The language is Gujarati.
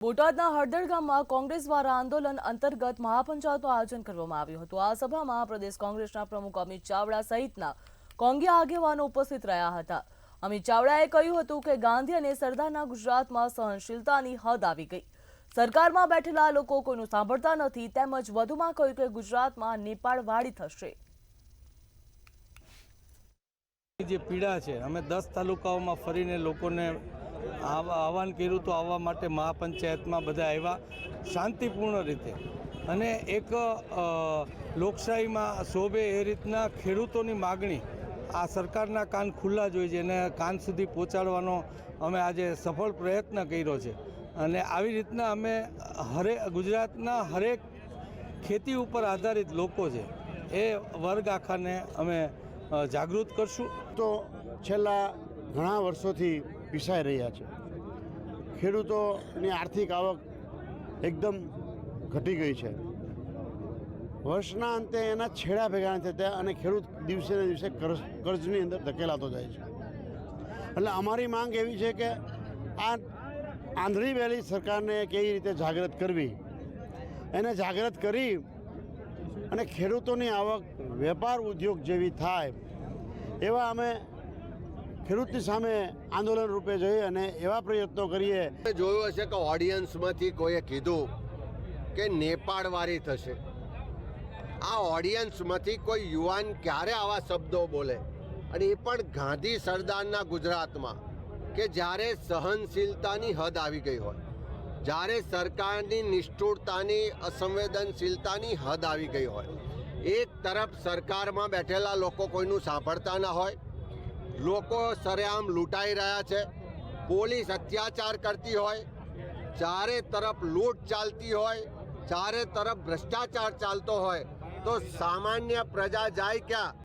બોટાદના હળદર ગામમાં કોંગ્રેસ દ્વારા આંદોલન અંતર્ગત મહાપંચાયતનું આયોજન કરવામાં આવ્યું હતું। આ સભામાં પ્રદેશ કોંગ્રેસના પ્રમુખ અમિત ચાવડા સહિતના કોંગ્રેસ આગેવાનો ઉપસ્થિત રહ્યા હતા। અમિત ચાવડાએ કહ્યું હતું કે ગાંધી અને સરદારના ગુજરાતમાં સહનશીલતાની હદ આવી ગઈ। સરકારમાં બેઠેલા લોકો કોઈનું સાંભળતા નથી। તેમજ વધુમાં કહ્યું કે ગુજરાતમાં નેપાળવાડી થશે। જે પીડા છે અમે 10 તાલુકાઓમાં ફરીને લોકોને આહવાન કર્યું તો આવવા માટે મહાપંચાયતમાં બધા આવ્યા શાંતિપૂર્ણ રીતે અને એક લોકશાહીમાં શોભે એ રીતના ખેડૂતોની માગણી આ સરકારના કાન ખુલ્લા જોઈએ છે અને કાન સુધી પહોંચાડવાનો અમે આજે સફળ પ્રયત્ન કર્યો છે અને આવી રીતના અમે ગુજરાતના હરેક ખેતી ઉપર આધારિત લોકો છે એ વર્ગ આખાને અમે જાગૃત કરશું। તો છેલ્લા ઘણા વર્ષોથી પીસાઈ રહ્યા છે। ખેડૂતોની આર્થિક આવક એકદમ ઘટી ગઈ છે। વર્ષના અંતે એના છેડા ભેગા નથી થતા અને ખેડૂત દિવસે ને દિવસે કર્જની અંદર ધકેલાતો જાય છે। એટલે અમારી માંગ એવી છે કે આ આંધળી બેલી સરકારને કેવી રીતે જાગૃત કરવી, એને જાગૃત કરી અને ખેડૂતોની આવક વેપાર ઉદ્યોગ જેવી થાય એવા અમે ખેડૂતની સામે આંદોલન રૂપે જઈએ અને એવા પ્રયત્નો કરીએ। જોયું હશે કે ઓડિયન્સમાંથી કોઈએ કીધું કે નેપાળવારી થશે। આ ઓડિયન્સમાંથી કોઈ યુવાન ક્યારે આવા શબ્દો બોલે અને એ પણ ગાંધી સરદારના ગુજરાતમાં કે જ્યારે સહનશીલતાની હદ આવી ગઈ હોય, જ્યારે સરકારની નિષ્ઠુરતાની અસંવેદનશીલતાની હદ આવી ગઈ હોય। એક તરફ સરકારમાં બેઠેલા લોકો કોઈનું સાંભળતા ન હોય, લોકો સરેઆમ લૂંટાઈ રહ્યા છે, પોલીસ અત્યાચાર કરતી હોય, ચારે તરફ લૂંટ ચાલતી હોય, ચારે તરફ ભ્રષ્ટાચાર ચાલતો હોય, તો સામાન્ય પ્રજા જાય ક્યાં?